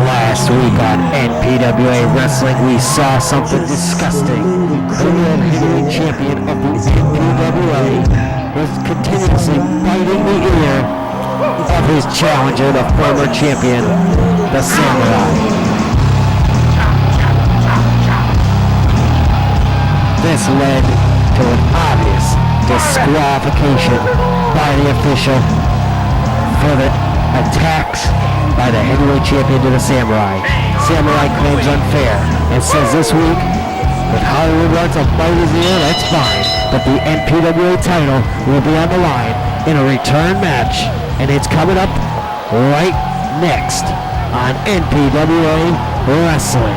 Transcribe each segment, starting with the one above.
Last week on NPWA Wrestling, we saw something disgusting. The world heavyweight champion of the NPWA was continuously biting the ear of his challenger, the former champion, the Samurai. This led to an obvious disqualification by the official for the attacks by the heavyweight champion to the Samurai. Samurai claims unfair and says this week, if Hollywood wants to bite his ear, that's fine, but the NPWA title will be on the line in a return match, and it's coming up right next on NPWA Wrestling.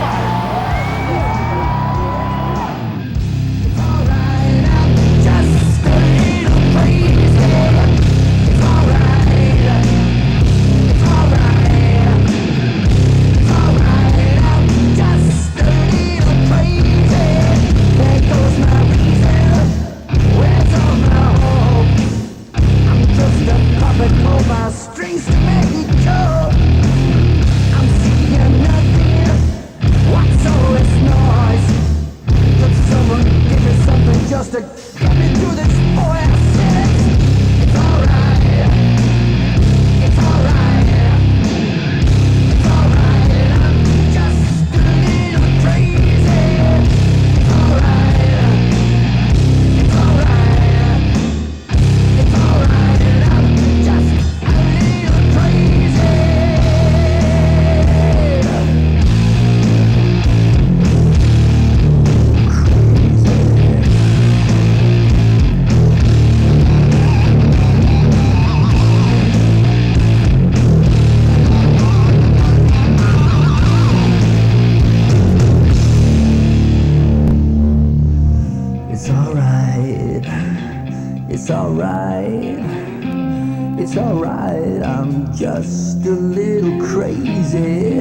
It's alright, I'm just a little crazy.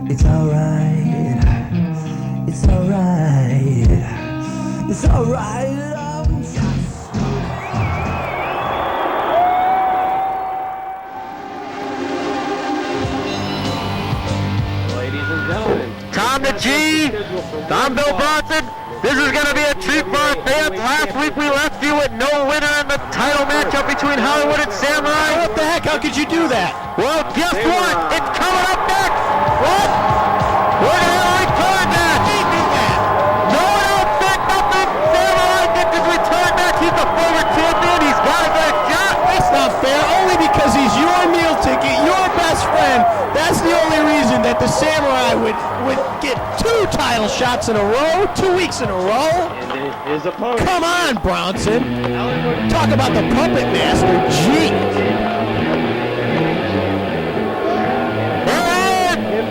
It's alright, it's alright, it's alright, I'm just... Ladies and gentlemen, Tom the G, I'm Bill Bronson. This is going to be a treat for our fans. Last week we left you with no winner in the title matchup between Hollywood and Samurai. What the heck? How could you do that? Well, guess what? It's coming up next. What? We're going to have a return match. No one else said nothing. Samurai gets his return match. He's the former champion. He's got to get a shot. That's not fair. Only because he's your meal ticket, your best friend. That's the only reason that the Samurai would get 2 title shots in a row, 2 weeks in a row. and his opponent. Come on, Bronson. Talk about the puppet master. Gee.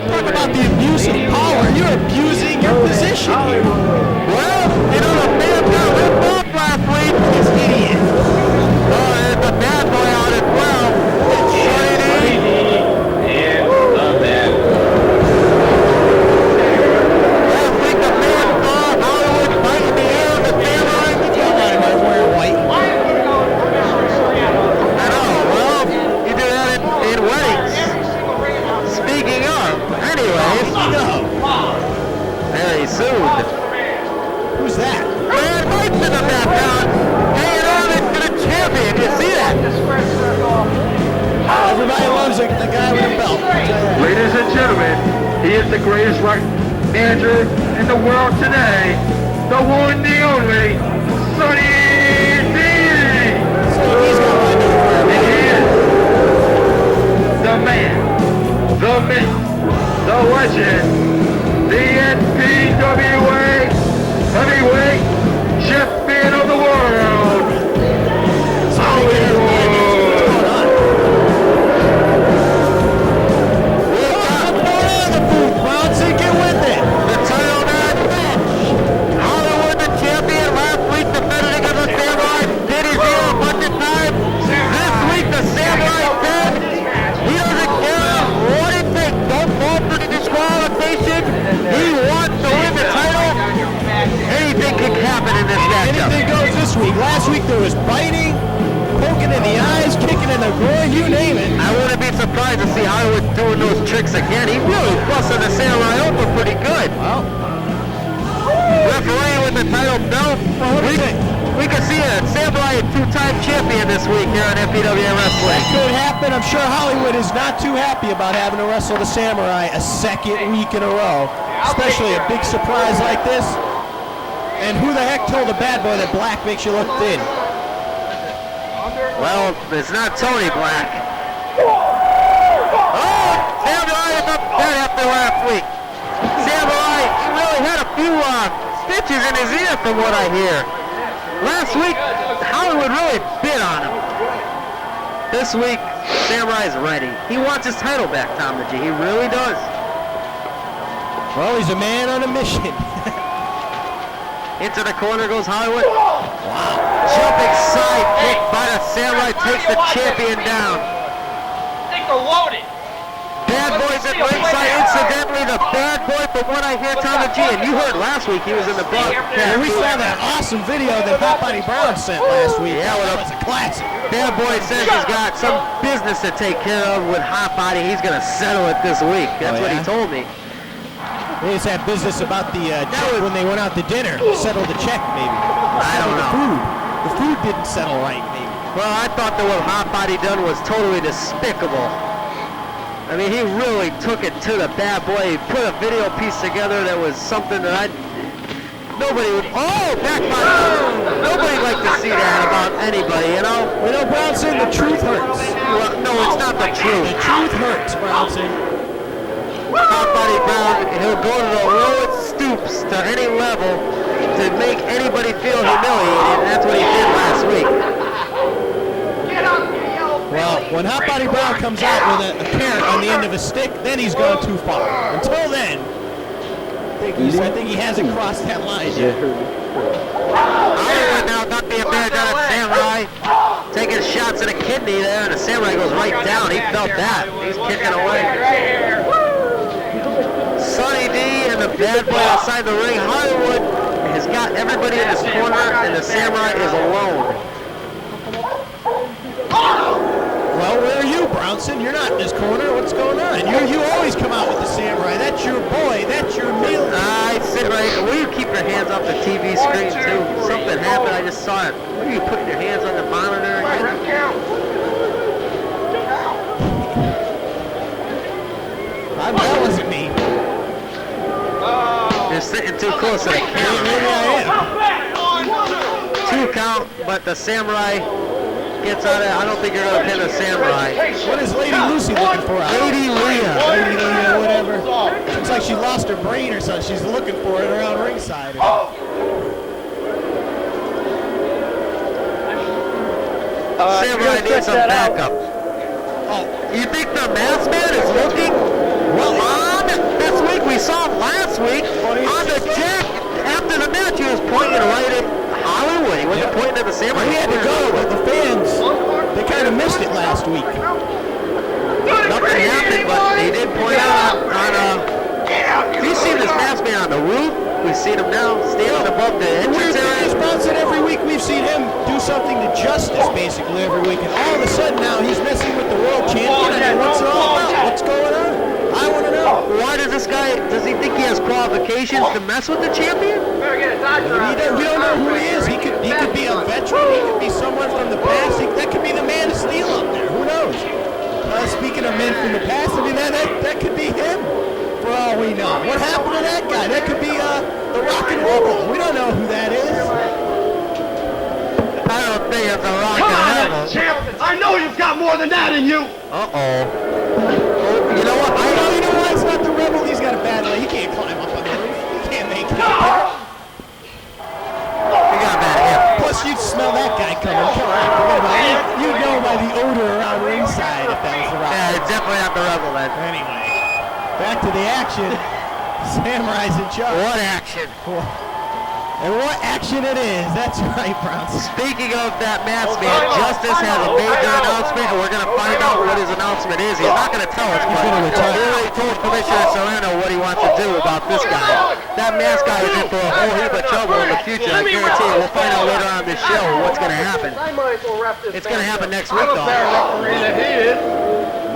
Talk about the abuse of power. You're abusing your position here. Well, you know, the man got ripped off last week. This idiot. Oh, and the bad boy out as well. Last week the man saw Hollywood biting the ear of the Samurai. I wear white. I know, well, you do that in weddings. Speaking of, anyways, very soon. Who's that? Man Mike's in the background, hanging on to the champion. You see that? Everybody loves the guy with the belt. Ladies and gentlemen, he is the greatest rock manager in the world today. The one, the only, Sonny D. So he's got my new And he is the man, the myth, the legend, the NPWA heavyweight champion of the world. Get with it. The title match. Hollywood, the champion, last week defended against the Samurai. Did his deal a bunch of times. This week the Samurai said he doesn't care what it takes. Don't fall for the disqualification. He wants to win the title. Anything can happen in this matchup. Anything goes this week. Last week there was biting, poking in the eye. wrestling, you name it. I wouldn't be surprised to see Hollywood doing those tricks again. He really busted the Samurai open pretty good. Well, referee with the title belt. We could see a Samurai two-time champion this week here on NPWA Wrestling. That could happen. I'm sure Hollywood is not too happy about having to wrestle the Samurai a second week in a row, especially a big surprise like this. And who the heck told a bad boy that black makes you look thin? Well, it's not Tony Black. Oh, Samurai is up dead after last week. Samurai, he really had a few stitches in his ear from what I hear. Last week, Hollywood really bit on him. This week, Samurai's ready. He wants his title back, Tom the G. He really does. Well, he's a man on a mission. Into the corner goes Hollywood. Wow. Jumping side kick by the Samurai takes the champion down. I think they're loaded. Bad Boys at ringside, incidentally, the bad boy from what I hear, Tom G. And you heard last week he was in the broadcast. And we saw that awesome video that Hot Body Brown sent last week. Yeah, that was a classic. Bad Boy says he's got some business to take care of with Hot Body. He's going to settle it this week. That's what he told me. They just had business about the check when they went out to dinner. Settled the check, maybe. I don't know. The food didn't settle right, maybe. Well, I thought that what Hot Body done was totally despicable. I mean, he really took it to the bad boy. He put a video piece together that was something that nobody would, backfire. Nobody'd like to see that about anybody, you know? You know, Brownson, the truth hurts. Well, no, it's not the truth. The truth hurts, Brownson. Hot Body Brown, he'll go to the lowest stoops to any level to make anybody feel humiliated, and that's what he did last week. Well, when Hot Body Brown comes out with a carrot on the end of a stick, then he's gone too far. Until then, I think he hasn't crossed that line yet. Hollywood now not being bad down at Samurai. Taking shots at a kidney there, and the Samurai goes right down. He felt that. He's kicking away. Sonny D and the bad boy outside the ring. Hollywood has got everybody in his corner, and the Samurai is alone. Well, where are you, Brownson? You're not in this corner. What's going on? You always come out with the Samurai. That's your boy. That's your meal. I sit right. Will you keep your hands off the TV screen too? Something happened. I just saw it. What are you putting your hands on the monitor again? That wasn't me. You're sitting too close to the camera. Maybe I am. 2 count, but the Samurai gets out of it. I don't think you're going to pin the Samurai. What is Lady Lucy looking for? Lady Leah. Lady Leah, whatever. Looks like she lost her brain or something. She's looking for it around ringside. Samurai needs some backup. Oh, you think the masked man is looking on this week? We saw him last week on the deck after the match. He was pointing right at Hollywood. He wasn't pointing at the Samurai. He had to go, but the fans, they kind of missed it last week. Nothing happened, but they did point out on we've seen this masked man on the roof. We've seen him now standing above the entrance area. Brownson, every week we've seen him do something to justice, basically, every week. And all of a sudden now he's messing with the world champion. And what's it all about? What's going on? I want to know. Why does this guy, does he think he has qualifications to mess with the champion? We don't know who he is. He could be a veteran. He could be someone from the past. That could be the Man of Steel up there. Who knows? Speaking of men from the past, I mean, that could be him. For all we know. What happened to that guy? That could be the Rock and Roll. We don't know who that is. I don't think it's a Rock and Roll. I know you've got more than that in you. Uh-oh. You know what? You know why it's not the Rebel? He's got a bad leg. He can't climb up on the roof. He can't make it up there. He got a bad hip. Plus, you'd smell that guy coming. Come on. You'd know by the odor around ringside if that was the Rock. Yeah, it's definitely not the Rebel then. Anyway. Back to the action. Samurai's in charge. What action? And what action it is. That's right, Browns. Speaking of that mask man, Justice has a major announcement, and we're going to find out what his announcement is. He's not going to tell us, but he already told Commissioner Serrano what he wants to do about this guy. That mask guy is in for a whole heap of trouble in the future, I guarantee you. We'll find out later on this show what's going to happen. It's going to happen next week, though.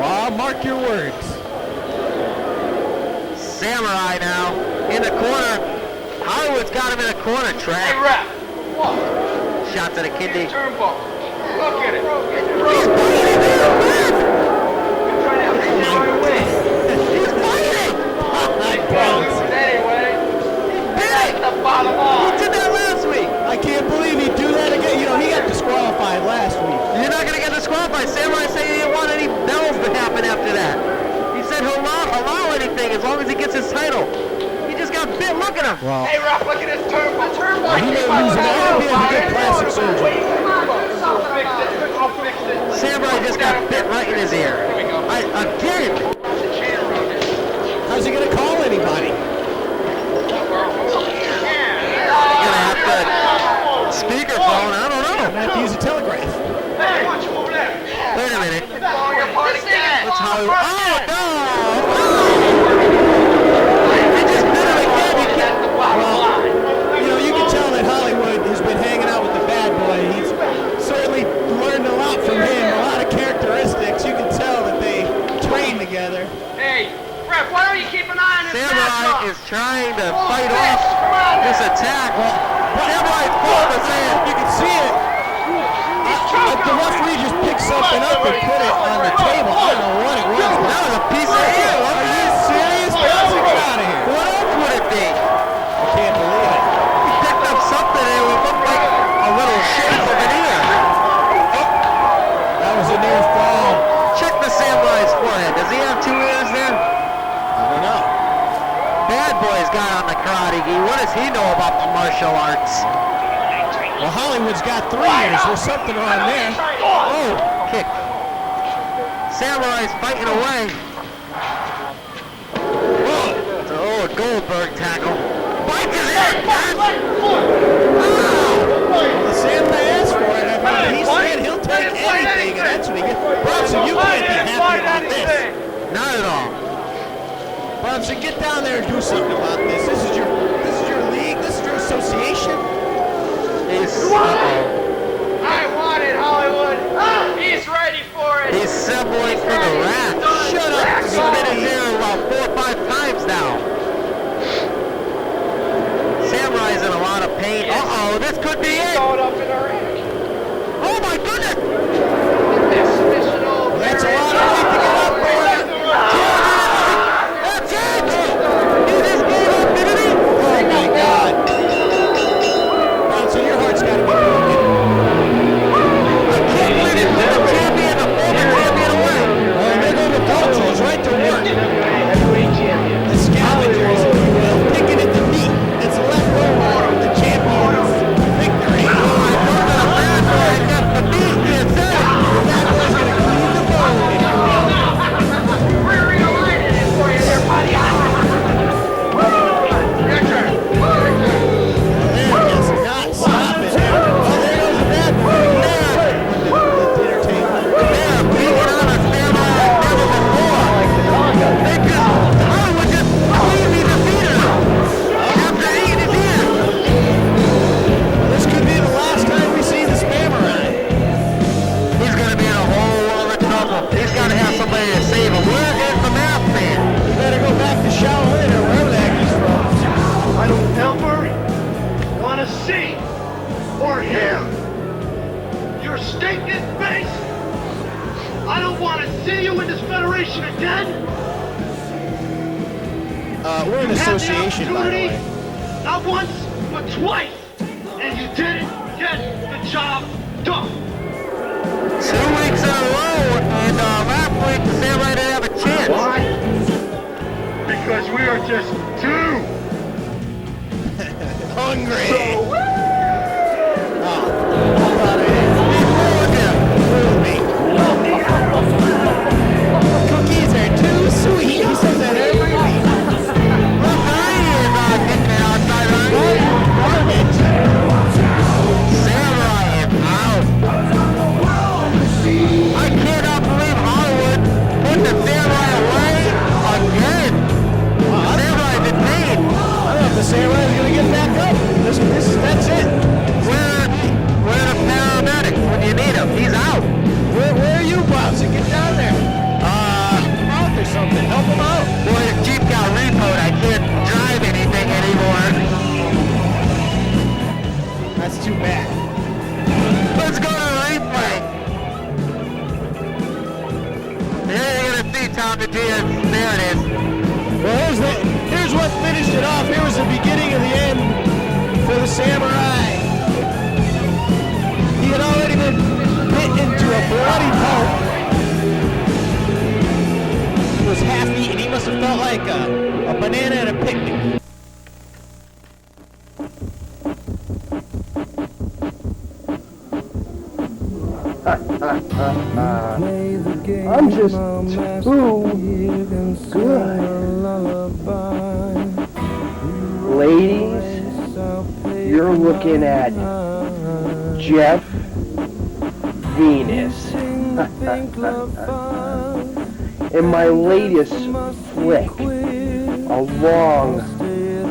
Well, mark your words. Samurai now in the corner. Hollywood's got him in a corner track. Hey, ref. Shot to the kidney. Turnbuckle. Look at it. He's biting it. You're trying to have it right away. He's biting. Anyway, that's the bottom line. He did that last week. I can't believe he'd do that again. You know, he got disqualified last week. You're not going to get disqualified. Samurai said he didn't want any bells to happen after that. He said he'll allow anything as long as he gets his title. He just got bit. Look at him. Well, Hey, ref, look at his turnbuckle. he may lose an arm. He has a good plastic surgery. I'll fix it. Samurai just got bit right in his ear. Again. How's he going to call anybody? You're going to have to speakerphone. I don't know. I'm going to have to use a telegraph. Hey, watch him over there. Wait a minute. Falling apart again. That's how he... Oh, no. He just bit him again. You can't... Well, you know, you can tell that Hollywood has been hanging out with the bad boy. He's certainly learned a lot from him, a lot of characteristics. You can tell that they train together. Hey, ref, why don't you keep an eye on his Samurai is trying to fight off this attack. Samurai focusing. You can see it. The referee just picked something up and put it on the table. I don't know what it was. That was a piece of ear. Are you serious? How's it get out of here? What else would it be? I can't believe it. He picked up something and it looked like a little shape of an ear. That was a near fall. Check the Samurai's forehead. Does he have 2 ears there? I don't know. Bad boy's got on the karate gi. What does he know about the martial arts? Well, Hollywood's got 3 ears. There's something wrong there. Oh, kick. Samurai's fighting away. Oh, Goldberg tackle. Bite his head, man! The Samurai asked for it. I mean, he said he'll take anything, and that's what he gets. Bronson, you can't be happy about this. Not at all. Bronson, get down there and do something about this. This is your league. This is your association. I want it, Hollywood. He's ready for it. He's settling for the rat. Shut up. He's been in here about 4 or 5 times now. Samurai's in a lot of pain. Uh-oh, this could be it. Going up in our end. Oh my goodness. That's a lot of weight to get up there. That's it. He just gave up, didn't he? Oh my God. Bronson, your heart's got to be broken. I can't believe it. The champion, the former champion away. Well, there go the Cultures right to work. The scavengers, if you will, picking at the meat that's left over of the champion's victory. The beat, yes, sir. That boy's going to clean the bone. We're reunited it for you there, buddy. Your turn. There, just not stopping. Oh, there goes the bad boy. The entertainment. They're beating on a Samurai like never before. They just, Hollywood just completely defeated him. After eating his ear. Well, this could be the last time we see the Samurai. He's going to be in a whole world of trouble. He's got to have somebody to save him. Where is the math man? We better go back to Shaolin or wherever the heck he's from. I don't ever want to see or hear your stinking face. I don't want to see you in this federation again. We're an You had the association, by the opportunity, way. not once, but twice, and you didn't get the job done. 2 weeks in a row, and last week the Samurai didn't have a chance. Why? Because we are just too Hungry. so How about it? Fool me. Cookies are too sweet. He says that every week. Look, I is getting outside, right? Garbage. samurai. He had already been bit into a bloody pulp. He was half eaten. He must have felt like a banana at a picnic. I'm just too good. Ladies, you're looking at Jeff Venis. In my latest flick, A Long,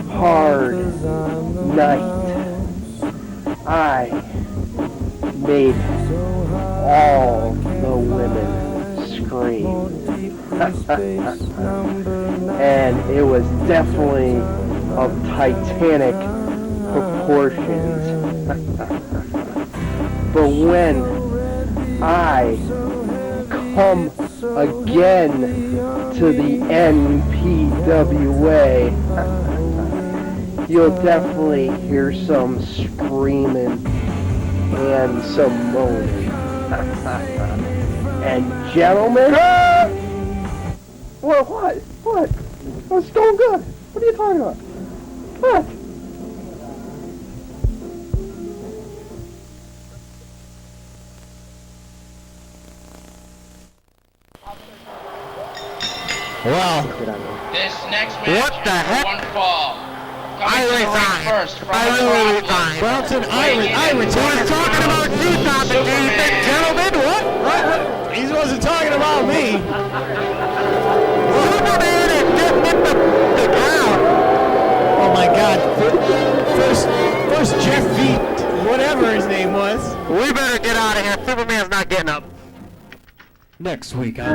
Hard Night, I made all the women scream. And it was definitely of titanic proportions. But when I come again to the NPWA, you'll definitely hear some screaming and some moaning. And gentlemen, what? It's still good. What are you talking about? What? Well, This next match what the heck? One fall. I resign. I really resign. Bronson, I resign. We're talking about you, topic, gentlemen. What? He wasn't talking about me. Superman is just hit the ground. Oh my God! First Jeff Venis, whatever his name was. We better get out of here. Superman's not getting up. Next week on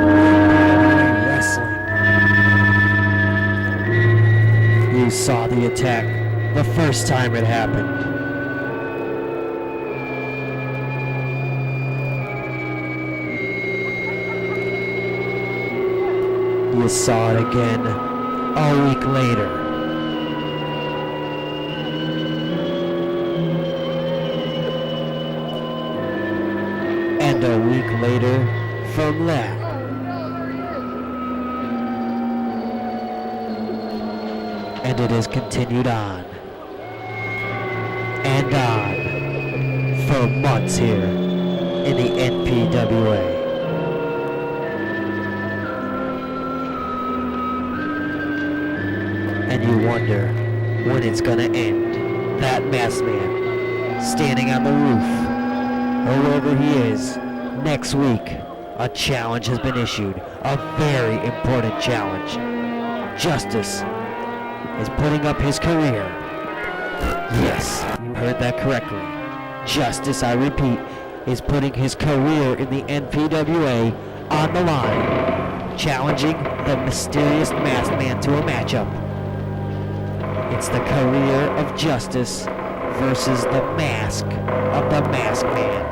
Wrestling. You saw the attack the first time it happened. You saw it again a week later. And a week later from that. And it has continued on and on for months here in the NPWA. And you wonder when it's gonna end. That masked man standing on the roof, or wherever he is, next week, a challenge has been issued. A very important challenge. Justice is putting up his career. Yes, you heard that correctly. Justice, I repeat, is putting his career in the NPWA on the line, challenging the mysterious masked man to a matchup. It's the career of Justice versus the mask of the masked man.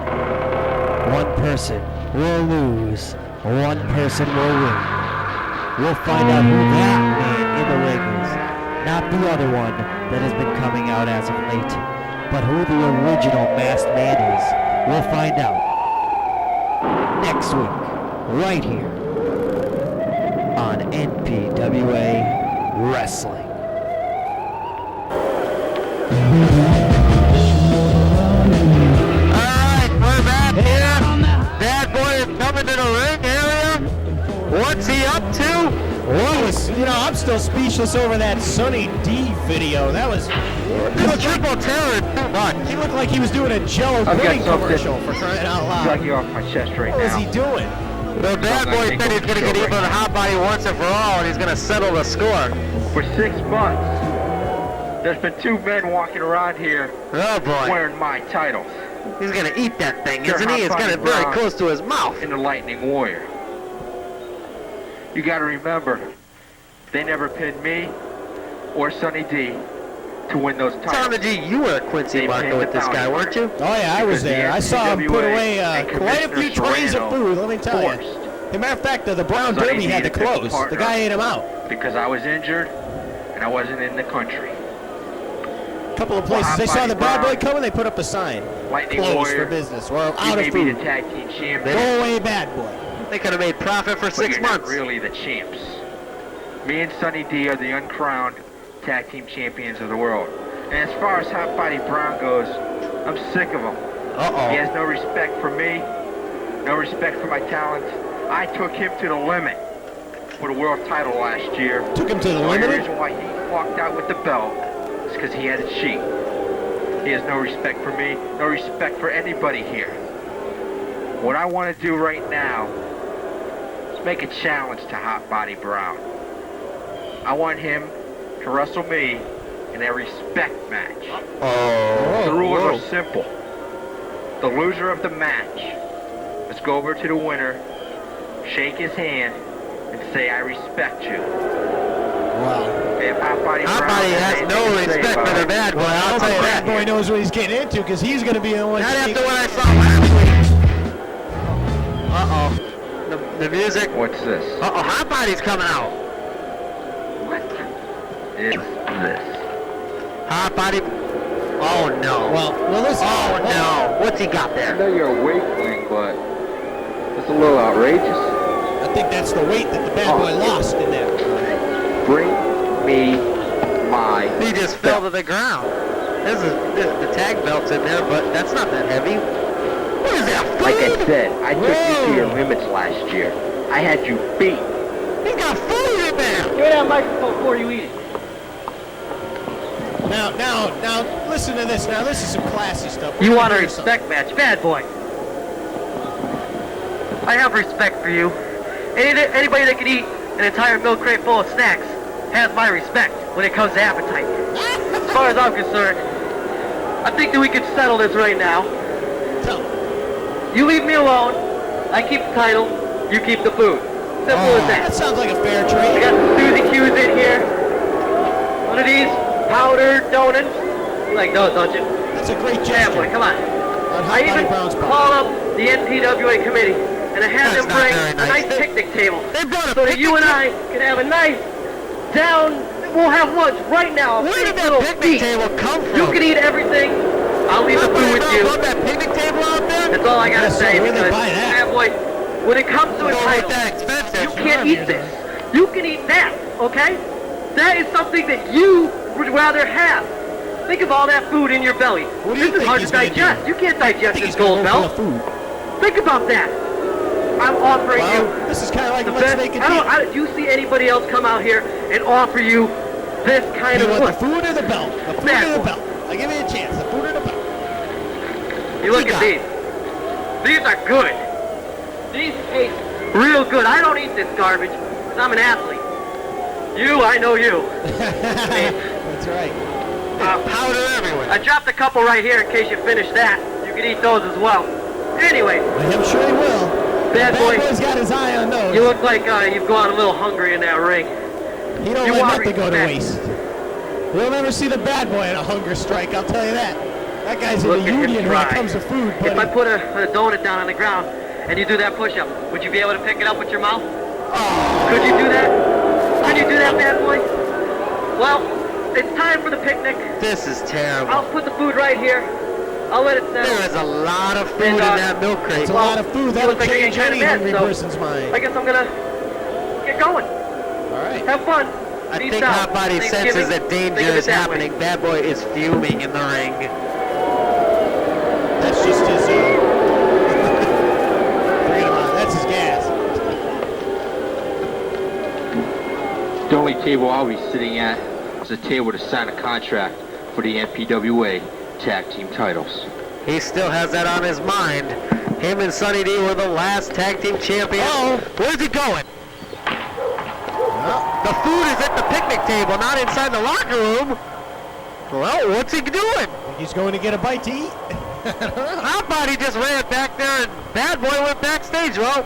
One person will lose, one person will win. We'll find out who that man in the ring is. Not the other one that has been coming out as of late, but who the original masked man is. We'll find out next week, right here on NPWA Wrestling. Alright, we're back here. Bad boy is coming to the ring area. What's he up to? I'm still speechless over that Sonny D video. That was Triple terror too much. He looked like he was doing a Jello pudding commercial for crying out loud. Drag you off my chest right What was now. he doing? The bad boy said he's gonna get even with Hot Body once and for all, and he's gonna settle the score. For 6 months, there's been 2 men walking around here Oh boy. wearing my titles. He's gonna eat that thing, They're isn't he? It's Hot got Body it very Brown close to his mouth. and the Lightning Warrior. You gotta remember, they never pinned me or Sonny D to win those titles. Tommy G, you were at Quincy They Marco paid with the this guy, bounty. weren't you? Oh yeah, I was Because the there. I saw him put NPWA away and quite a few Commissioner trays of Serrano food, let me tell you. forced As a matter of fact, the Brown Sonny Derby D had to to pick a close. The partner. guy ate him out. because I was injured and I wasn't in the country. couple of places. They saw the Bad Boy coming, they put up a sign. Lightning Closed Warrior. for business, or He out may of be the food. tag team champion. Go away, Bad Boy. They could have made profit for But 6 you're not months. really the champs. Me and Sonny D are the uncrowned tag team champions of the world. And as far as Hot Body Brown goes, I'm sick of him. He has no respect for me, no respect for my talents. I took him to the limit for the world title last year. Took him to the The only limit? reason why he walked out with the belt is because he had a cheat. He has no respect for me, no respect for anybody here. What I want to do right now is make a challenge to Hot Body Brown. I want him to wrestle me in a respect match. The rules are simple. The loser of the match must go over to the winner, shake his hand, and say, I respect you. Wow. If Hot Body Hot Brown Body has has anything no to say respect about for the it, Bad Boy, I'll tell you Bad that. Boy knows what he's getting into, because he's going to be the one. Not after shaking- what I saw last week. The music. What's this? Hot Body's coming out. What is this? Hot Body. Oh no. Well, listen. Oh no. What's he got I there? know you're a weakling, but it's a little outrageous. I think that's the weight that the Bad Boy lost in there. Bring me my He just fell to the ground. The tag belt's in there, but that's not that heavy. What is that? Food? Like I said, I took you Whoa. to your limits last year. I had you beat. He got food in there. Give me that microphone before you eat it. Now, listen to this. Now, this is some classy stuff. You We're want a gonna hear something. respect match, Bad Boy. I have respect for you. Anybody that can eat an entire milk crate full of snacks has my respect when it comes to appetite. As far as I'm concerned, I think that we can settle this right now. Tell him. You leave me alone, I keep the title, you keep the food. Simple as That that. sounds like a fair We trade. got some Suzy Q's in here. One of these powdered donuts. You like those, don't you? That's a great Bad gesture. Boy, come on. On I Hot Body even Brown's part. called up the NPWA committee, and I had That's them not bring very a nice. nice picnic table They brought a so that you picnic and I can have a nice we'll have lunch right now. Where did Little that picnic feast. table come from? You can eat everything. I'll leave the Hot food Body with Brown you. brought that picnic table out there? That's all I gotta Yes, sir. say. Where'd they Because, buy that? Bad Boy, when it comes to a Don't title, look that expensive. you can't eat this. You can eat that, okay? That is something that you would rather have. Think of all that food in your belly. What do you This is think hard he's to gonna digest. do? You can't I digest think this he's going gold to go belt. for the food. Think about that. I'm offering Well, you this is kind of like the let's best. make a Do you see anybody else come out here and offer you this kind You of want the food? food or the belt? The food Bad or the Boy. belt? I give you a chance. The food or the belt? You look you at got? these. These are good. These taste real good. I don't eat this garbage because I'm an athlete. You, I know you. That's right. Powder everywhere. I dropped a couple right here in case you finish that. You can eat those as well. Anyway, I'm sure he will. Bad Boy, Boy's got his eye on those. you look like you've gone a little hungry in that ring. He don't you let want nothing go to respect. waste. You'll never see the Bad Boy in a hunger strike, I'll tell you that. That guy's in Look the at him union when it try. comes to food, If I buddy. put a donut down on the ground and you do that push-up, would you be able to pick it up with your mouth? Could you do that? Could you do that, Bad Boy? Well, it's time for the picnic. This is terrible. I'll put the food right here. I'll let it There settle. is a lot of food in And, that milk crate. It's a lot of food. you That'll look like you're change getting any kinda hungry mad, so person's mind. I guess I'm gonna get going. All right. Have fun. I Peace think out. Hot Body Thanksgiving, senses that think danger of it is that way. happening. Bad Boy is fuming in the ring. That's just his, bring him on. That's his gas. The only table I'll be sitting at is a table to sign a contract for the NPWA tag team titles. He still has that on his mind. Him and Sonny D were the last tag team champions. Uh-oh. Where's he going? The food is at the picnic table, not inside the locker room. Well, what's he doing? Think he's going to get a bite to eat? Hot Body just ran back there and Bad Boy went backstage. Well,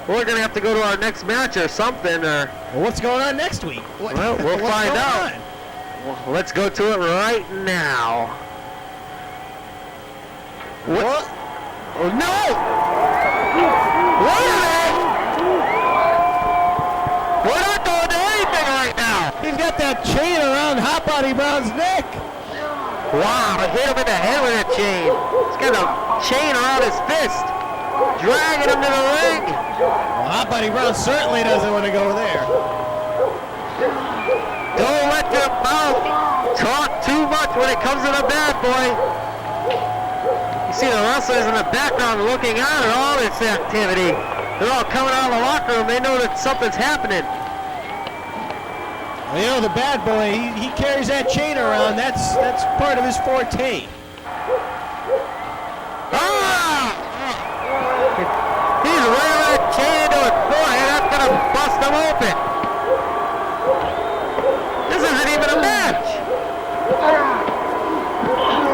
we're going to have to go to our next match or something. Or Well, what's going on next week? What, Well, we'll what's find going out. on? well, let's go to it right now. What? Oh, no! Wait a minute! We're not going to anything right now! He's got that chain around Hot Body Brown's neck. Wow, he hit him in the head with a chain. He's got a chain around his fist, dragging him to the ring. Well, Hot Buddy Brown certainly doesn't want to go there. Don't let your mouth talk too much when it comes to the bad boy. You see the wrestlers in the background looking on at all this activity. They're all coming out of the locker room. They know that something's happening. Well, you know, the bad boy, he carries that chain around. That's part of his forte. Ah! He's wearing that chain into his forehead. That's going to bust him open. This isn't even a match.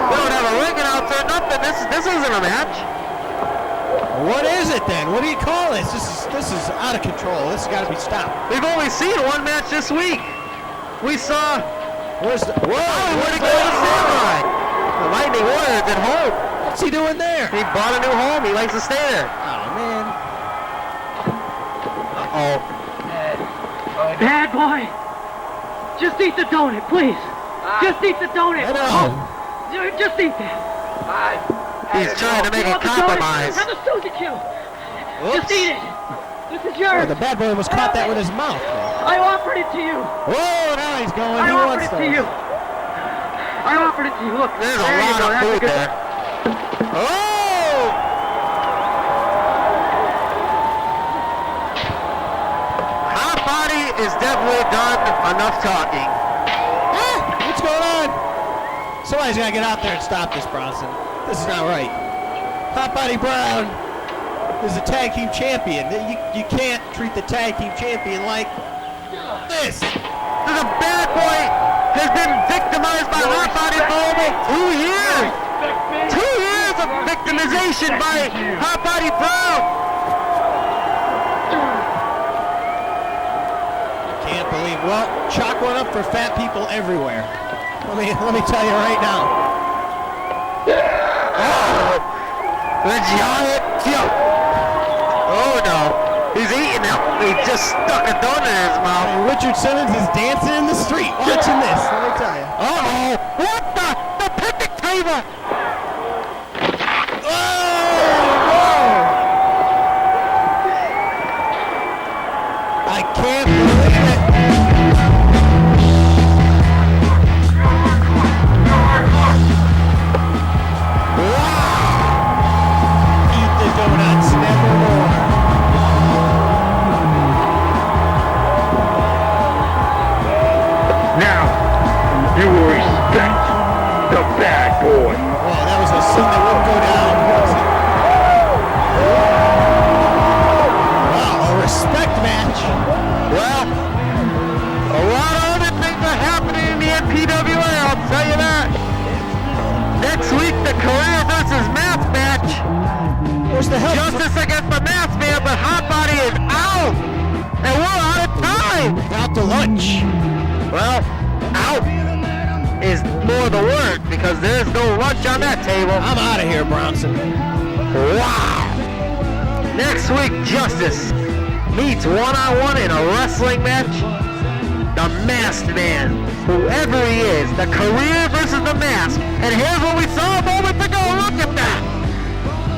We don't have a ring announcer or nothing. This isn't a match. What is it then? What do you call this? This is out of control. This has got to be stopped. We've only seen one match this week. We saw. Where's the? Whoa! Where'd he go to Samurai? The Lightning Warrior's at home. What's he doing there? He bought a new home. He likes to stay there. Oh man! Uh-oh. Bad boy! Just eat the donut, please! Just eat the donut! I know. Just eat that! He's trying to make You a want the donut? compromise. Have the Suzy Q! Oops. Just eat it! This is Oh, yours! the bad boy almost caught that with his mouth. I offered it to you! Whoa! Now he's going. I He offered wants it to you! I offered it to you. Look, There's a there you lot go. of That's a food good there. Oh! Hot Body is definitely done enough talking. What's going on? Somebody's got to get out there and stop this, Bronson. This is not right. Hot Body Brown is a tag team champion. You can't treat the tag team champion like this. The bad boy has been victimized by Hot Body for over 2 years. 2 years of victimization by Hot Body Brown. Can't believe. Well, chalk one up for fat people everywhere. Let me tell you right now. Oh, the giant jump. Oh no, he's eating it. He just stuck a donut in his mouth. And Richard Simmons is dancing in the street watching this. Let me tell you. Uh-oh, what the picnic table? I can't believe it. Eat the donuts, nevermore. Now, you will respect the bad boy. Well, that was a sin that wouldn't go down. Wow, a respect match. Well, a lot of other things are happening in the NPWA, I'll tell you that. Next week, the career versus math match. Where's the help? Justice against the math man, but Hot Body is out. And we're out of time. Out to lunch. Well, out is more the word because there's no lunch on that table. I'm out of here, Bronson. Wow. Next week, Justice meets one-on-one in a wrestling match. The Masked Man, whoever he is, the career versus the mask. And here's what we saw a moment ago. Look at that.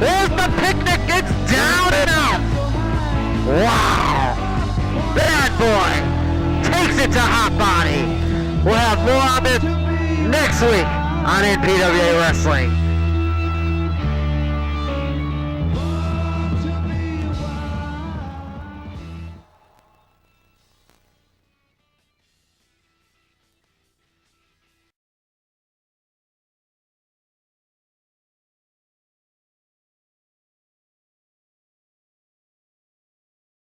There's the picnic. It's down and out. Wow. Bad boy takes it to Hot Body. We'll have more on this next week on NPWA Wrestling.